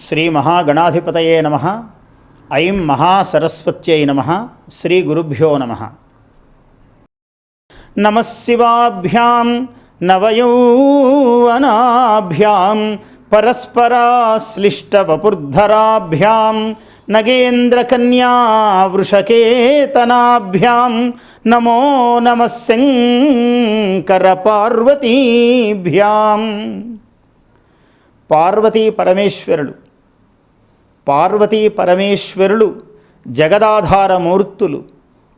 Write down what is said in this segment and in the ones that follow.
శ్రీ మహాగణాధిపతయే నమః. ఐం మహాసరస్వత్యై నమః. శ్రీ గురుభ్యో నమః. నమః శివాభ్యాం నవయౌవనాభ్యాం పరస్పరాశ్లిష్టవపుర్ధరాభ్యాం నగేంద్రకన్యా వృషకేతనాభ్యాం నమో నమః శంకర పార్వతీభ్యాం. పార్వతీ పరమేశ్వరులు జగదాధారమూర్తులు.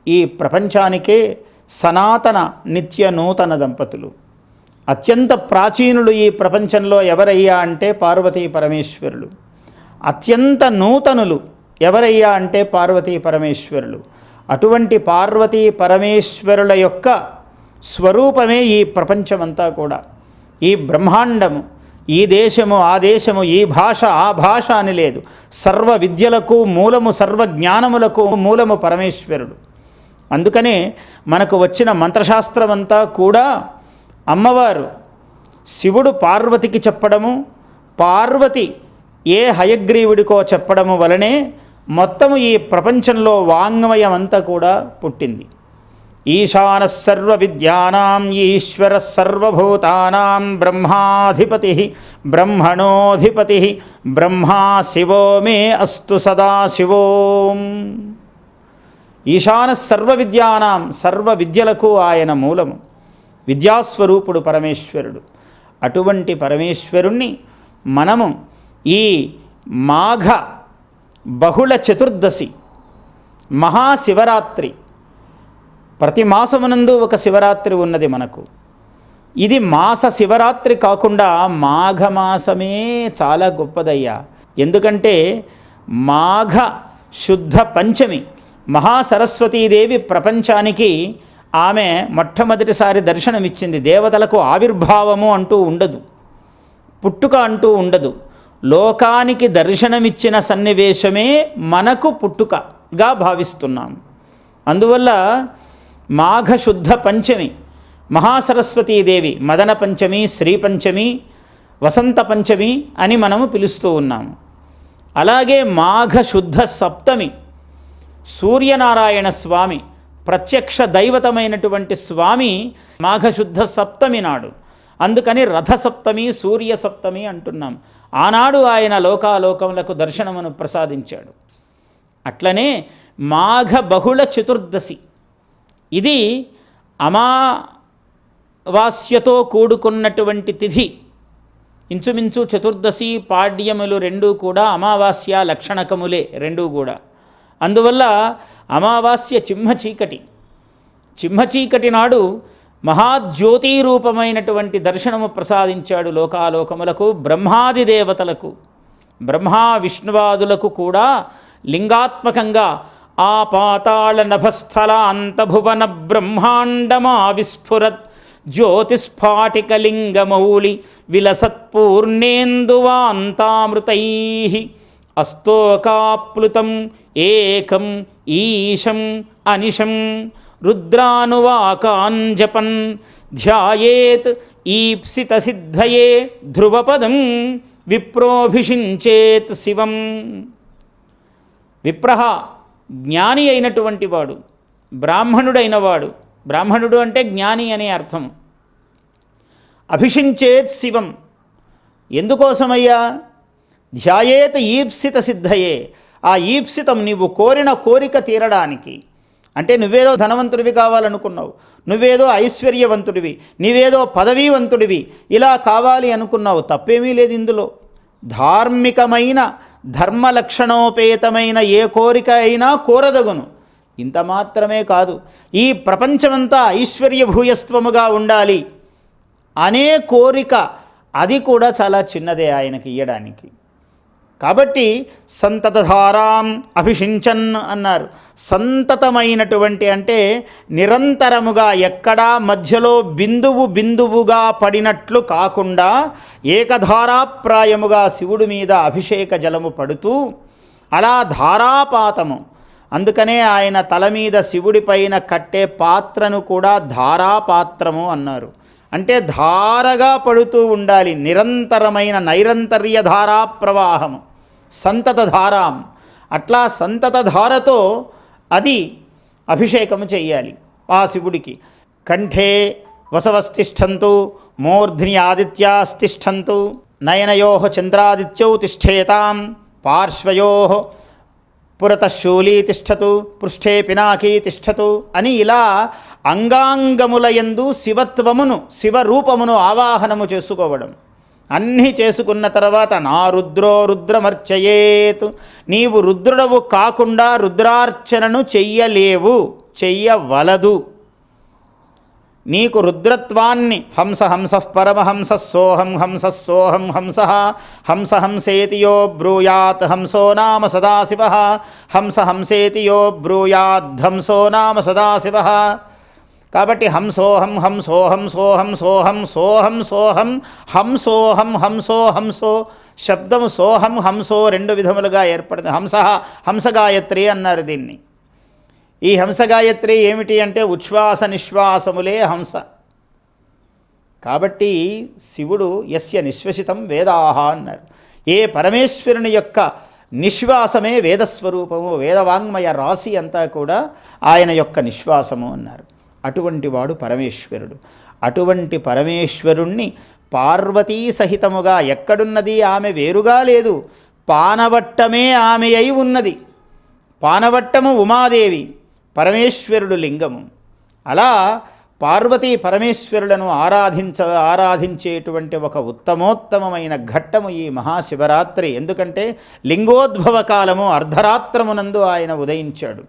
ఈ ప్రపంచానికే సనాతన నిత్య నూతన దంపతులు. అత్యంత ప్రాచీనులు ఈ ప్రపంచంలో ఎవరయ్యా అంటే పార్వతీ పరమేశ్వరులు. అత్యంత నూతనులు ఎవరయ్యా అంటే పార్వతీ పరమేశ్వరులు. అటువంటి పార్వతీ పరమేశ్వరుల యొక్క స్వరూపమే ఈ ప్రపంచమంతా కూడా. ఈ బ్రహ్మాండము, ఈ దేశము ఆ దేశము, ఈ భాష ఆ భాష అని లేదు. సర్వ విద్యలకు మూలము, సర్వ జ్ఞానములకు మూలము పరమేశ్వరుడు. అందుకనే మనకు వచ్చిన మంత్రశాస్త్రమంతా కూడా అమ్మవారు శివుడు పార్వతికి చెప్పడము, పార్వతి ఏ హయగ్రీవుడికో చెప్పడము వలనే మొత్తము ఈ ప్రపంచంలో వాంగ్మయం అంతా కూడా పుట్టింది. ఈశాన సర్వ విద్యానాం ఈశ్వర సర్వభూతానాం బ్రహ్మాధిపతి బ్రహ్మణోధిపతి బ్రహ్మా శివో మే అస్తు సదాశివోం. ఈశాన సర్వ విద్యానాం, సర్వ విద్యలకు ఆయన మూలము. విద్యాస్వరూపుడు పరమేశ్వరుడు. అటువంటి పరమేశ్వరుణ్ణి మనము ఈ మాఘ బహుళ చతుర్దశి మహాశివరాత్రి, ప్రతి మాసమునందు ఒక శివరాత్రి ఉన్నది మనకు. ఇది మాస శివరాత్రి కాకుండా మాఘమాసమే చాలా గొప్పదయ్యా. ఎందుకంటే మాఘ శుద్ధ పంచమి మహాసరస్వతీదేవి ప్రపంచానికి ఆమె మొట్టమొదటిసారి దర్శనమిచ్చింది. దేవతలకు ఆవిర్భావము అంటూ ఉండదు, పుట్టుక అంటూ ఉండదు. లోకానికి దర్శనమిచ్చిన సన్నివేశమే మనకు పుట్టుకగా భావిస్తున్నాం. అందువల్ల మాఘశుద్ధ పంచమి మహాసరస్వతీదేవి, మదన పంచమి, శ్రీ పంచమి, వసంత పంచమి అని మనము పిలుస్తూ ఉన్నాము. అలాగే మాఘశుద్ధ సప్తమి సూర్యనారాయణ స్వామి, ప్రత్యక్ష దైవతమైనటువంటి స్వామి మాఘశుద్ధ సప్తమి నాడు. అందుకని రథసప్తమి, సూర్య సప్తమి అంటున్నాం. ఆనాడు ఆయన లోకాలోకములకు దర్శనమును ప్రసాదించాడు. అట్లనే మాఘ బహుళ చతుర్దశి, ఇది అమావాస్యతో కూడుకున్నటువంటి తిథి. ఇంచుమించు చతుర్దశి పాడ్యములు రెండూ కూడా అమావాస్య లక్షణకములే రెండూ కూడా. అందువల్ల అమావాస్య చింహ చీకటి నాడు మహాజ్యోతి రూపమైనటువంటి దర్శనము ప్రసాదించాడు లోకాలోకములకు, బ్రహ్మాది దేవతలకు. బ్రహ్మా విష్ణువాదులకు కూడా లింగాత్మకంగా ఆ పాతాళ నభస్థలాంతభువన బ్రహ్మాండమా విస్ఫురత్ జ్యోతిస్ఫాటికలింగమౌళి విలసత్పూర్ణేందువాంతామృతై అస్తోకాప్లుతం ఏకం ఈశం అనిశం రుద్రానువాకాంజపన్ ధ్యాయేత్ ఈప్సిత సిద్ధయే ధ్రువపదం విప్రోభిషించేత్ శివం. విప్రహ జ్ఞాని అయినటువంటి వాడు, బ్రాహ్మణుడైన వాడు. బ్రాహ్మణుడు అంటే జ్ఞాని అనే అర్థం. అభిషించేత్ శివం, ఎందుకోసమయ్యా? ధ్యాయేత్ ఈప్సిత సిద్ధయే, ఆ ఈప్సితం నీవు కోరిన కోరిక తీరడానికి. అంటే నువ్వేదో ధనవంతుడివి కావాలనుకున్నావు, నువ్వేదో ఐశ్వర్యవంతుడివి, నీవేదో పదవీవంతుడివి, ఇలా కావాలి అనుకున్నావు. తప్పేమీ లేదు ఇందులో. ధార్మికమైన ధర్మలక్షణోపేతమైన ఏ కోరిక అయినా కోరదగును. ఇంత మాత్రమే కాదు, ఈ ప్రపంచమంతా ఐశ్వర్యభూయస్త్వముగా ఉండాలి అనే కోరిక, అది కూడా చాలా చిన్నదే ఆయనకి ఇయ్యడానికి. కాబట్టి సంతతధారాం అభిషించన్ అన్నారు. సంతతమైనటువంటి అంటే నిరంతరముగా, ఎక్కడా మధ్యలో బిందువుగా పడినట్లు కాకుండా ఏకధారాప్రాయముగా శివుడి మీద అభిషేక జలము పడుతూ, అలా ధారాపాతము. అందుకనే ఆయన తల మీద శివుడి పైన కట్టే పాత్రను కూడా ధారాపాత్రము అన్నారు. అంటే ధారగా పడుతూ ఉండాలి, నిరంతరమైన నైరంతర్య ధారా ప్రవాహము. సంతతధారాం. అట్లా సంతతధారతో అది అభిషేకము చెయ్యాలి ఆ శివుడికి. కంఠే వసవస్తిష్టంతు మూర్ధ్ని ఆదిత్యాస్తిష్టంతు నయనయో చంద్రాదిత్యౌ తిష్టేతాం పార్శ్వయో పురతశూలీ తిష్టతు పృష్ఠే పినాకీ తిష్టతు అని ఇలా అంగాంగములయందు శివత్వమును శివరూపమును ఆవాహనము చేసుకోవడం. అన్నీ చేసుకున్న తర్వాత నా రుద్రో రుద్రమర్చయేత్, నీవు రుద్రుడవు కాకుండా రుద్రార్చనను చెయ్యలేవు, చెయ్యవలదు. నీకు రుద్రత్వాన్ని హంస హంస పరమహంస సోహం హంస సోహం హంస హంస హంసేతి యో బ్రూయాత్ హంసో నామ సదాశివ హంస హంసేతి యో బ్రూయాద్ హంసో నామ సదాశివ. కాబట్టి హంసోహం హంసోహం సోహం సోహం సోహం సోహం హంసోహం హంసో హంసో శబ్దము సోహం హంసో రెండు విధములుగా ఏర్పడింది. హంస హంసగాయత్రి అన్నారు దీన్ని. ఈ హంసగాయత్రి ఏమిటి అంటే ఉచ్ఛ్వాస నిశ్వాసములే హంస. కాబట్టి శివుడు యస్య నిశ్వసితం వేదాహ అన్నారు. ఏ పరమేశ్వరుని యొక్క నిశ్వాసమే వేదస్వరూపము, వేదవాంగ్మయ రాశి అంతా కూడా ఆయన యొక్క నిశ్వాసము అన్నారు. అటువంటి వాడు పరమేశ్వరుడు. అటువంటి పరమేశ్వరుణ్ణి పార్వతీ సహితముగా, ఎక్కడున్నది ఆమె వేరుగా లేదు, పానవట్టమే ఆమె అయి ఉన్నది. పానవట్టము ఉమాదేవి, పరమేశ్వరుడు లింగము. అలా పార్వతీ పరమేశ్వరులను ఆరాధించేటువంటి ఒక ఉత్తమోత్తమమైన ఘట్టము ఈ మహాశివరాత్రి. ఎందుకంటే లింగోద్భవ కాలము, అర్ధరాత్రమునందు ఆయన ఉదయించాడు.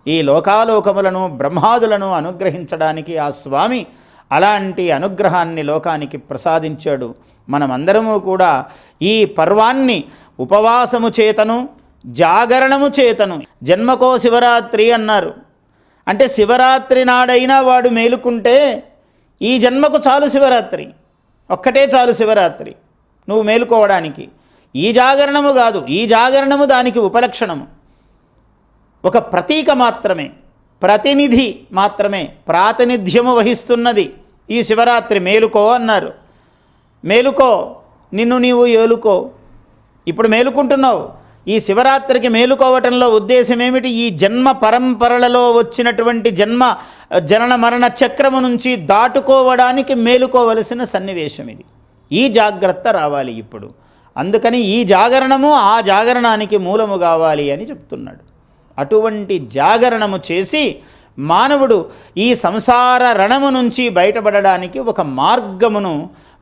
ఈ లోకాలోకములను బ్రహ్మాదులను అనుగ్రహించడానికి ఆ స్వామి అలాంటి అనుగ్రహాన్ని లోకానికి ప్రసాదించాడు. మనమందరము కూడా ఈ పర్వాన్ని ఉపవాసము చేతను జాగరణము చేతను, జన్మకో శివరాత్రి అన్నారు. అంటే శివరాత్రి నాడైనా వాడు మేలుకుంటే ఈ జన్మకు చాలు శివరాత్రి, ఒక్కటే చాలు శివరాత్రి నువ్వు మేలుకోవడానికి. ఈ జాగరణము కాదు, ఈ జాగరణము దానికి ఉపలక్షణము, ఒక ప్రతీక మాత్రమే, ప్రతినిధి మాత్రమే, ప్రాతినిధ్యము వహిస్తున్నది ఈ శివరాత్రి. మేలుకో అన్నారు. మేలుకో, నిన్ను నీవు ఏలుకో. ఇప్పుడు మేలుకుంటున్నావు. ఈ శివరాత్రికి మేలుకోవటంలో ఉద్దేశం ఏమిటి? ఈ జన్మ పరంపరలలో వచ్చినటువంటి జనన మరణ చక్రము నుంచి దాటుకోవడానికి మేలుకోవలసిన సన్నివేశం ఇది. ఈ జాగ్రత్త రావాలి ఇప్పుడు. అందుకని ఈ జాగరణము ఆ జాగరణానికి మూలము కావాలి అని చెప్తున్నాడు. అటువంటి జాగరణము చేసి మానవుడు ఈ సంసార రణము నుంచి బయటపడడానికి ఒక మార్గమును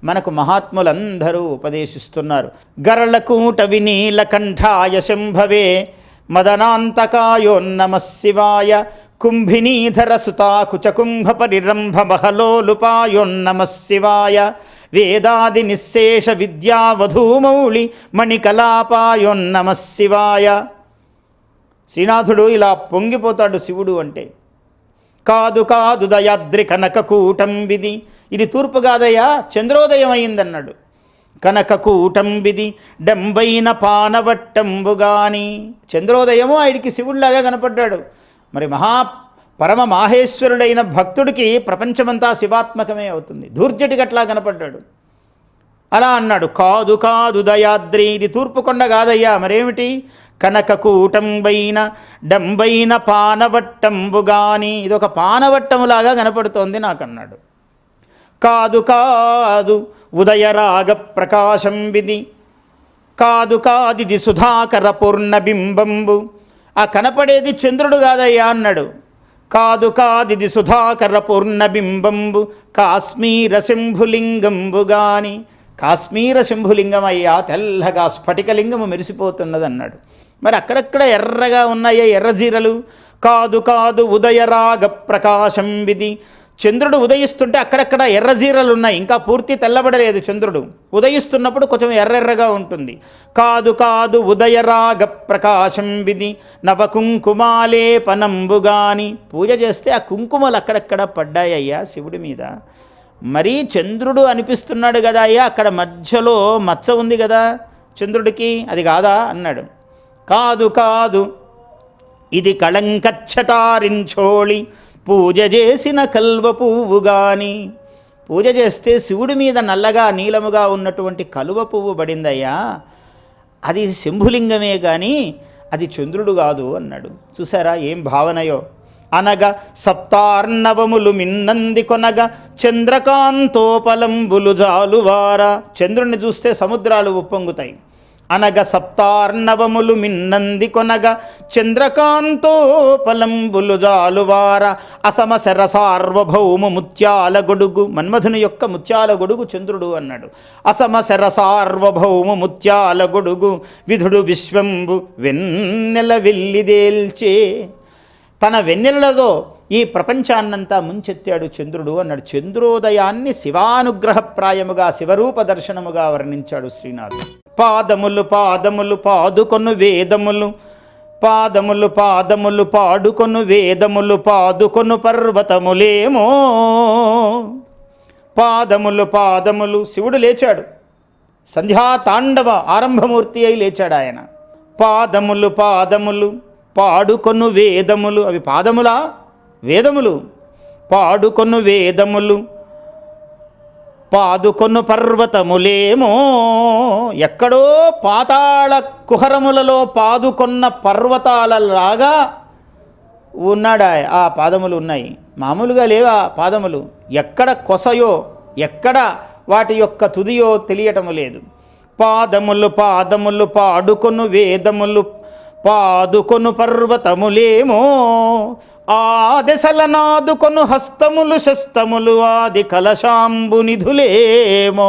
మనకు మహాత్ములందరూ ఉపదేశిస్తున్నారు. గరళకూట వినీలకంఠాయ శంభవే మదనాంతకాయోన్నమః శివాయ కుంభినీధర సుతాకుచకుంభ పరిరంభ మహలోలుపాయోన్నమః శివాయ వేదాది నిశ్శేష విద్యావధూమౌళి మణికలాపాయోన్నమః శివాయ. శ్రీనాథుడు ఇలా పొంగిపోతాడు శివుడు అంటే. కాదు కాదు దయాద్రి కనకకూటంబిది, ఇది తూర్పు కాదయ్యా చంద్రోదయం అయిందన్నాడు. కనకకూటంబిది డంబైన పానవట్టంబుగాని, చంద్రోదయము ఆయడికి శివుడిలాగా కనపడ్డాడు. మరి పరమ మాహేశ్వరుడైన భక్తుడికి ప్రపంచమంతా శివాత్మకమే అవుతుంది. ధూర్జటికి అట్లా కనపడ్డాడు. అలా అన్నాడు. కాదు కాదు దయాద్రి, ఇది తూర్పు కొండ కాదయ్యా, మరేమిటి? కనకకూటంబైన డంబైన పానవట్టంబుగాని, ఇదొక పానవట్టములాగా కనపడుతోంది నాకన్నాడు. కాదు కాదు ఉదయరాగ ప్రకాశంబిది, కాదు కాదిది సుధాకర పూర్ణబింబంబు, ఆ కనపడేది చంద్రుడు కాదయ్యా అన్నాడు. కాదు కాదిది సుధాకర పూర్ణబింబంబు కాశ్మీర శంభులింగంబు గాని, కాశ్మీర శంభులింగం అయ్యా, తెల్లగా స్ఫటికలింగము మెరిసిపోతున్నదన్నాడు. మరి అక్కడక్కడ ఎర్రగా ఉన్నాయే ఎర్రజీరలు. కాదు కాదు ఉదయరాగ ప్రకాశంబిది, చంద్రుడు ఉదయిస్తుంటే అక్కడక్కడ ఎర్రజీరలు ఉన్నాయి, ఇంకా పూర్తి తెల్లబడలేదు చంద్రుడు. ఉదయిస్తున్నప్పుడు కొంచెం ఎర్రెర్రగా ఉంటుంది. కాదు కాదు ఉదయరాగ ప్రకాశంబిది నవకుంకుమాలేపనంబుగాని, పూజ చేస్తే ఆ కుంకుమలు అక్కడక్కడ పడ్డాయ్యా శివుడి మీద. మరీ చంద్రుడు అనిపిస్తున్నాడు కదా అయ్యా, అక్కడ మధ్యలో మచ్చ ఉంది కదా చంద్రుడికి, అది కాదా అన్నాడు. కాదు కాదు ఇది కళంకచ్చటారించోళి పూజ చేసిన కల్వ పువ్వు గాని, పూజ చేస్తే శివుడి మీద నల్లగా నీలముగా ఉన్నటువంటి కలువ పువ్వు పడిందయ్యా. అది శంభులింగమే కానీ అది చంద్రుడు కాదు అన్నాడు. చూసారా ఏం భావనయో. అనగా సప్తార్ణవములు మిన్నంది కొనగా చంద్రకాంతోపలంబులు జాలువారా. చంద్రుణ్ణి చూస్తే సముద్రాలు ఉప్పొంగుతాయి. అనగా సప్తార్ణవములు మిన్నంది కొనగా చంద్రకాంతోపలంబులు జాలువార. అసమశర సార్వభౌమ ముత్యాల గొడుగు, మన్మధుని యొక్క ముత్యాల గొడుగు చంద్రుడు అన్నాడు. అసమశర సార్వభౌమ ముత్యాల గొడుగు విధుడు విశ్వంబు వెన్నెల వెల్లిదేల్చే. తన వెన్నెలతో ఈ ప్రపంచాన్నంతా ముంచెత్తాడు చంద్రుడు అన్నాడు. చంద్రోదయాన్ని శివానుగ్రహప్రాయముగా శివరూప దర్శనముగా వర్ణించాడు శ్రీనాథుడు. పాదములు పాదములు పాదుకొను వేదములు, పాదములు పాదములు పాడుకొను వేదములు పాదుకొను పర్వతములేమో. పాదములు పాదములు, శివుడు లేచాడు, సంధ్యాతాండవ ఆరంభమూర్తి అయి లేచాడు ఆయన. పాదములు పాదములు పాడుకొను వేదములు, అవి పాదములా వేదములు. పాడుకొను వేదములు పాదుకొను పర్వతములేమో. ఎక్కడో పాతాళ కుహరములలో పాదుకొన్న పర్వతాలలాగా ఉన్నాడా ఆ పాదములు ఉన్నాయి. మామూలుగా లేవా పాదములు. ఎక్కడ కొసయో ఎక్కడ వాటి యొక్క తుదియో తెలియటము లేదు. పాదములు పాదములు పాడుకొను వేదములు పాదుకొను పర్వతములేమో. ఆ దశల నాదుకొను హస్తములు శస్తములు ఆది కలశాంబు నిధులేమో.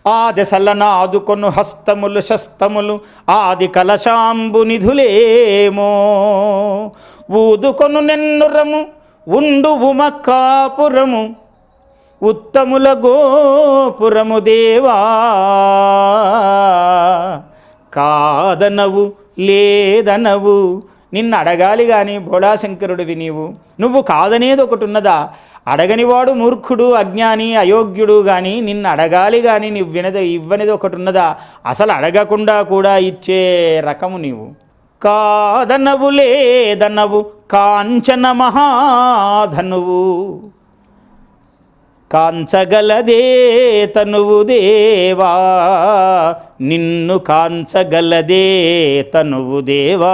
ఆ దశల నాదుకొను హస్తములు శస్తములు ఆది కలశాంబు నిధులేమో. ఊదుకొను నెన్నురము ఉండు ఉమక్కాపురము ఉత్తముల గోపురము దేవా. కాదనవు లేదనవు, నిన్ను అడగాలి కానీ భోళాశంకరుడివి నీవు. నువ్వు కాదనేది ఒకటి ఉన్నదా? అడగనివాడు మూర్ఖుడు అజ్ఞాని అయోగ్యుడు. కానీ నిన్ను అడగాలి కానీ నువ్వు ఇవ్వనిది ఒకటి ఉన్నదా? అసలు అడగకుండా కూడా ఇచ్చే రకము నీవు. కాదనవు లేదనవు కాంచన మహాధనువు, కాంచగలదే తనువు దేవా. నిన్ను కాంచగలదే తనువు దేవా.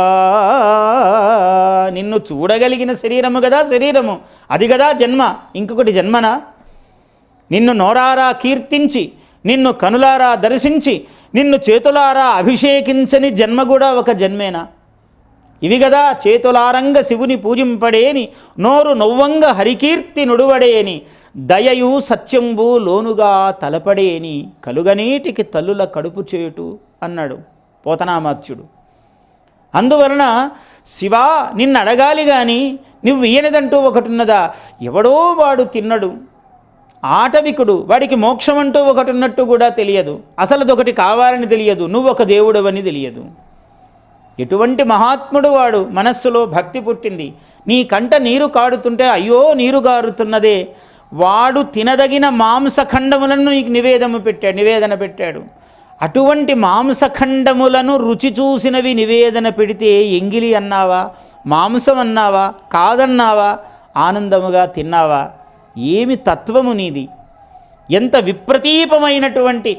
నిన్ను చూడగలిగిన శరీరము కదా శరీరము, అది కదా జన్మ. ఇంకొకటి జన్మనా? నిన్ను నోరారా కీర్తించి, నిన్ను కనులారా దర్శించి, నిన్ను చేతులారా అభిషేకించని జన్మ కూడా ఒక జన్మేనా? ఇవి కదా చేతులారంగ శివుని పూజింపడేని, నోరు నొవ్వంగ హరికీర్తి నుడువడేని, దయయు సత్యంబు లోనుగా తలపడేని, కలుగనీటికి తల్లుల కడుపు చేటు అన్నాడు పోతనామాత్యుడు. అందువలన శివా నిన్ను అడగాలి కానీ నువ్వు ఇయ్యనిదంటూ ఒకటి ఉన్నదా? ఎవడో వాడు తిన్నడు ఆటవికుడు, వాడికి మోక్షం అంటూ ఒకటి ఉన్నట్టు కూడా తెలియదు. అసలు అదొకటి కావాలని తెలియదు, నువ్వు ఒక దేవుడవని తెలియదు. ఎటువంటి మహాత్ముడు వాడు. మనస్సులో భక్తి పుట్టింది. నీ కంట నీరు కాడుతుంటే అయ్యో నీరు గారుతున్నదే. వాడు తినదగిన మాంసఖండములను నీకు నివేదన పెట్టాడు. అటువంటి మాంసఖండములను రుచి చూసినవి నివేదన పెడితే ఎంగిలి అన్నావా, మాంసం అన్నావా, కాదన్నావా, ఆనందముగా తిన్నావా? ఏమి తత్వము నీది! ఎంత విప్రతీపమైనటువంటి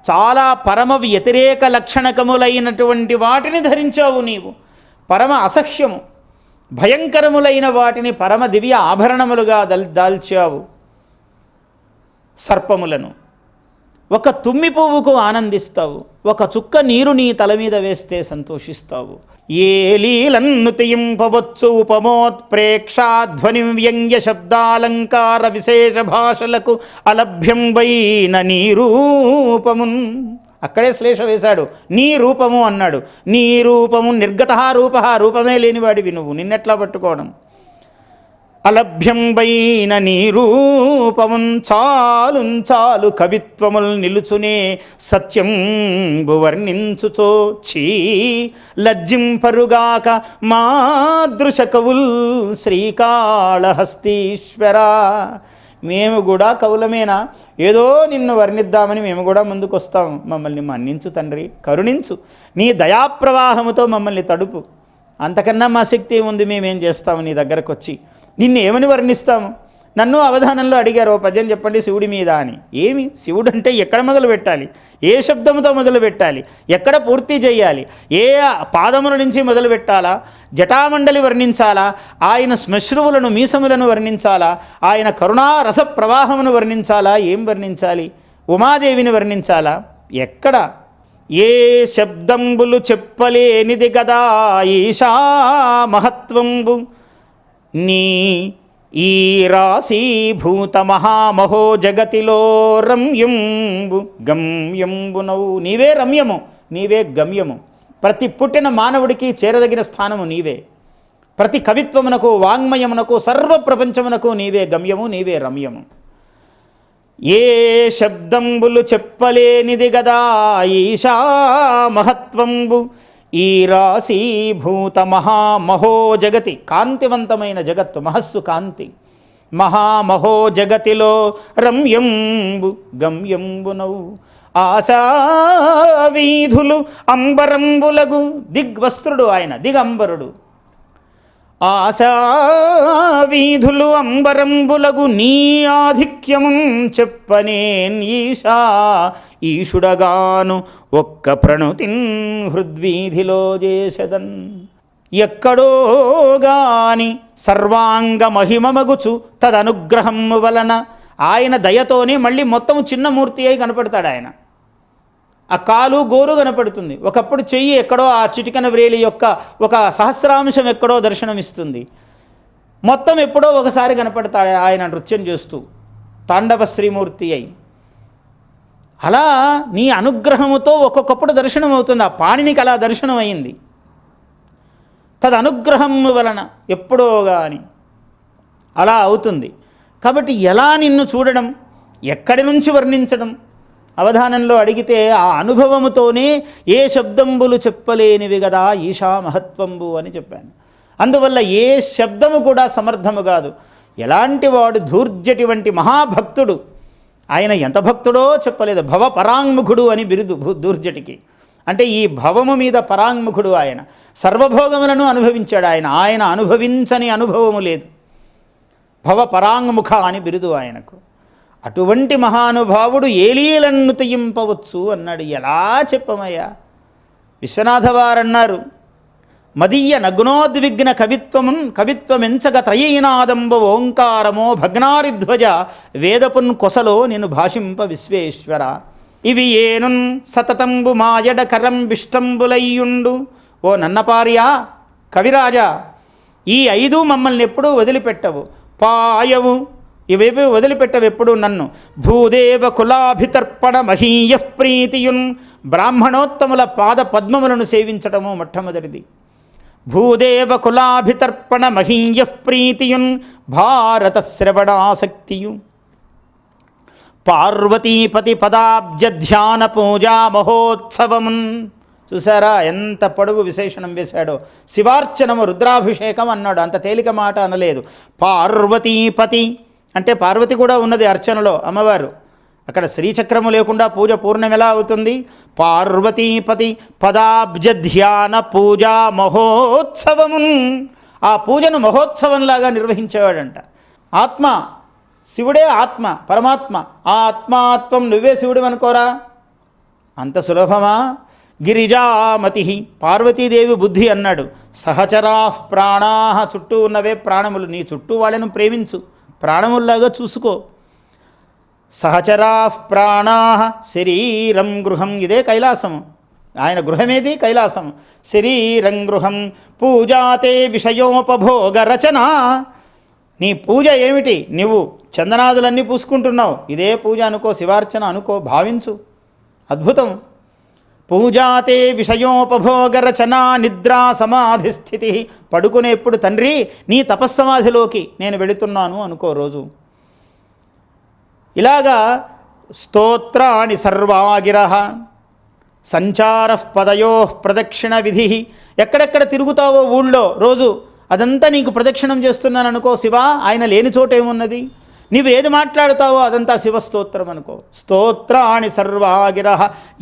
చాలా పరమ వ్యతిరేక లక్షణకములైనటువంటి వాటిని ధరించావు నీవు. పరమ అసహ్యము భయంకరములైన వాటిని పరమ దివ్య ఆభరణములుగా దాల్చావు. సర్పములను ఒక తుమ్మి పువ్వుకు ఆనందిస్తావు, ఒక చుక్క నీరు నీ తల మీద వేస్తే సంతోషిస్తావు. ఏ లీలన్ను తెయింపవచ్చు ఉపమోత్ప్రేక్షాధ్వని వ్యంగ్య శబ్దాలంకార విశేష భాషలకు అలభ్యంబైన నీ రూపమున్. అక్కడే శ్లేష వేశాడు. నీ రూపము అన్నాడు. నీ రూపము నిర్గత రూప, రూపమే లేనివాడివి నువ్వు, నిన్నెట్లా పట్టుకోవడం? అలభ్యంబైన నీ రూపమున్ చాలు కవిత్వముల్ నిలుచునే సత్యంబు వర్ణించుచో ఛీ లజ్జింపరుగాక మాదృశ కవుల్ శ్రీకాళహస్తీశ్వరా. మేము కూడా కవులమేనా? ఏదో నిన్ను వర్ణిద్దామని మేము కూడా ముందుకొస్తాం. మమ్మల్ని మన్నించు తండ్రి, కరుణించు, నీ దయాప్రవాహముతో మమ్మల్ని తడుపు. అంతకన్నా మా శక్తి ఉంది, మేమేం చేస్తాము నీ దగ్గరకు వచ్చి? నిన్ను ఏమని వర్ణిస్తాము? నన్ను అవధానంలో అడిగారు, ఓ పద్యం చెప్పండి శివుడి మీద అని. ఏమి శివుడు అంటే ఎక్కడ మొదలు పెట్టాలి, ఏ శబ్దంతో మొదలు పెట్టాలి, ఎక్కడ పూర్తి చేయాలి, ఏ పాదముల నుంచి మొదలు పెట్టాలా, జటామండలి వర్ణించాలా, ఆయన శ్మశ్రువులను మీసములను వర్ణించాలా, ఆయన కరుణా రస ప్రవాహమును వర్ణించాలా, ఏం వర్ణించాలి, ఉమాదేవిని వర్ణించాలా, ఎక్కడ? ఏ శబ్దంబులు చెప్పలేనిది గదా ఈశా మహత్వంబు నీ ఈ రాశీభూత మహామహో జగతిలో రమ్యంబు గమ్యంబునవు. నీవే రమ్యము, నీవే గమ్యము. ప్రతి పుట్టిన మానవుడికి చేరదగిన స్థానము నీవే. ప్రతి కవిత్వమునకు, వాంగ్మయమునకు, సర్వప్రపంచమునకు నీవే గమ్యము, నీవే రమ్యము. ఏ శబ్దంబులు చెప్పలేనిది గదా ఈశా మహత్వంబు ఈ రాశీభూత మహామహో జగతి, కాంతివంతమైన జగత్తు, మహస్సు కాంతి, మహామహో జగతిలో రమ్యంబు గమ్యంబునవు. ఆశా వీధులు అంబరంబులగు, దిగ్వస్త్రుడు ఆయన, దిగంబరుడు. ఆశా వీధులు అంబరంబులగు నీ ఆధిక్యమున్ చెప్పనేన్ ఈశా ఈశుడగాను ఒక్క ప్రణుతిన్ హృద్వీధిలో చేసెదన్. ఎక్కడో గాని సర్వాంగ మహిమమగుచు తదనుగ్రహము వలన, ఆయన దయతోనే మళ్ళీ మొత్తం చిన్న మూర్తి అయి కనపడతాడు ఆయన. ఆ కాలు గోరు కనపడుతుంది, ఒకప్పుడు చెయ్యి ఎక్కడో, ఆ చిటికన వ్రేలి యొక్క ఒక సహస్రాంశం ఎక్కడో దర్శనమిస్తుంది. మొత్తం ఎప్పుడో ఒకసారి కనపడతాడు ఆయన నృత్యం చేస్తూ, తాండవ శ్రీమూర్తి అయి. అలా నీ అనుగ్రహముతో ఒక్కొక్కప్పుడు దర్శనం అవుతుంది. ఆ పాణినికి అలా దర్శనం అయింది, తదనుగ్రహము వలన, ఎప్పుడో కానీ అలా అవుతుంది. కాబట్టి ఎలా నిన్ను చూడడం, ఎక్కడి నుంచి వర్ణించడం, అవధానంలో అడిగితే ఆ అనుభవముతోనే ఏ శబ్దంబులు చెప్పలేనివి కదా ఈశా మహత్వంబు అని చెప్పాను. అందువల్ల ఏ శబ్దము కూడా సమర్థము కాదు. ఎలాంటి వాడు, ధూర్జటి వంటి మహాభక్తుడు ఆయన, ఎంత భక్తుడో చెప్పలేదు. భవ పరాంగుఖుడు అని బిరుదు ధూర్జటికి. అంటే ఈ భవము మీద పరాంగుఖుడు ఆయన. సర్వభోగములను అనుభవించాడు ఆయన. ఆయన అనుభవించని అనుభవము లేదు. భవ పరాంగుముఖ అని బిరుదు ఆయనకు. అటువంటి మహానుభావుడు ఏలీలను తెయింపవచ్చు అన్నాడు. ఎలా చెప్పమయ్యా? విశ్వనాథ వారన్నారు, మదీయ నగ్నోద్విగ్న కవిత్వమెంచగ త్రయీనాదంబ ఓంకారమో భగ్నారిధ్వజ వేదపున్ కొసలో నేను భాషింప విశ్వేశ్వర. ఇవి ఏనున్ సతతంబు మాయడ కరం విష్టంబులయ్యుండు. ఓ నన్నపార్యా, కవిరాజా, ఈ 5 మమ్మల్ని ఎప్పుడూ వదిలిపెట్టవు, పాయవు, ఇవేవి వదిలిపెట్టవు ఎప్పుడు నన్ను. భూదేవ కులాభితర్పణ మహీయ ప్రీతియున్, బ్రాహ్మణోత్తముల పాద పద్మములను సేవించటము మొట్టమొదటిది. భూదేవ కులాభితర్పణ మహీయ ప్రీతియున్ భారత శ్రవణాసక్తియు. పార్వతీపతి పదాబ్జ ధ్యాన పూజా మహోత్సవమున్. చూసారా ఎంత పొడవు విశేషణం వేశాడో. శివార్చనము, రుద్రాభిషేకం అన్నాడు, అంత తేలిక మాట అనలేదు. పార్వతీపతి అంటే పార్వతి కూడా ఉన్నది అర్చనలో, అమ్మవారు. అక్కడ శ్రీచక్రము లేకుండా పూజ పూర్ణం ఎలా అవుతుంది? పార్వతీపతి పదాబ్జ ధ్యాన పూజా మహోత్సవమున్. ఆ పూజను మహోత్సవంలాగా నిర్వహించేవాడంట. ఆత్మ, శివుడే ఆత్మ, పరమాత్మ. ఆ ఆత్మాత్వం నువ్వే శివుడు అనుకోరా, అంత సులభమా? గిరిజామతి, పార్వతీదేవి బుద్ధి అన్నాడు. సహచరా ప్రాణా, చుట్టూ ఉన్నవే ప్రాణములు, నీ చుట్టూ వాళ్ళను ప్రేమించు, ప్రాణముల్లాగా చూసుకో. సహచరా ప్రాణా శరీరం గృహం, ఇదే కైలాసము. ఆయన గృహమేది? కైలాసం. శరీరం గృహం పూజాతే విషయోపభోగ రచన. నీ పూజ ఏమిటి? నువ్వు చందనాదులన్నీ పూసుకుంటున్నావు, ఇదే పూజ అనుకో, శివార్చన అనుకో, భావించు. అద్భుతం. పూజాతే విషయోపభోగ రచన నిద్రా సమాధి స్థితి. పడుకునేప్పుడు తండ్రి నీ తపస్సమాధిలోకి నేను వెళుతున్నాను అనుకో రోజు. ఇలాగా స్తోత్రాణి సర్వాగిర సంచార పదయో ప్రదక్షిణ విధి. ఎక్కడెక్కడ తిరుగుతావో ఊళ్ళో రోజు, అదంతా నీకు ప్రదక్షిణం చేస్తున్నాను అనుకో శివ. ఆయన లేని చోట ఏమున్నది? నీవేది మాట్లాడుతావో అదంతా శివస్తోత్రం అనుకో. స్తోత్రాణి సర్వాగిర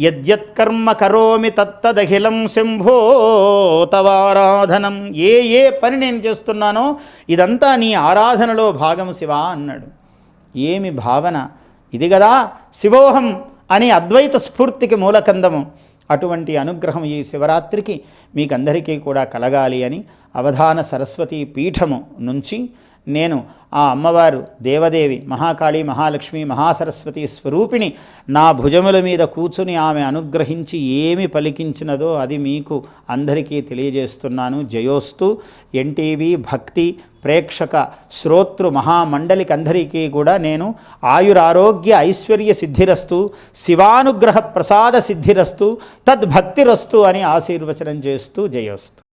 యద్యత్కర్మ కరోమి తత్తదఖిలం శంభో తవారాధనం. ఏ పని నేను చేస్తున్నానో ఇదంతా నీ ఆరాధనలో భాగం శివా అన్నాడు. ఏమి భావన ఇది కదా శివోహం అని అద్వైత స్ఫూర్తికి మూలకందము. అటువంటి అనుగ్రహం ఈ శివరాత్రికి మీకందరికీ కూడా కలగాలి అని అవధాన సరస్వతీ పీఠము నుంచి నేను ఆ అమ్మవారు దేవదేవి మహాకాళి మహాలక్ష్మి మహాసరస్వతి స్వరూపిణి నా భుజముల మీద కూర్చుని ఆమె అనుగ్రహించి ఏమి పలికించినదో అది మీకు అందరికీ తెలియజేస్తున్నాను. జయోస్తు. ఎన్టీవీ భక్తి ప్రేక్షక శ్రోతృ మహామండలికి అందరికీ కూడా నేను ఆయురారోగ్య ఐశ్వర్య సిద్ధిరస్తు, శివానుగ్రహ ప్రసాద సిద్ధిరస్తు, తద్భక్తిరస్తు అని ఆశీర్వచనం చేస్తూ జయోస్తు.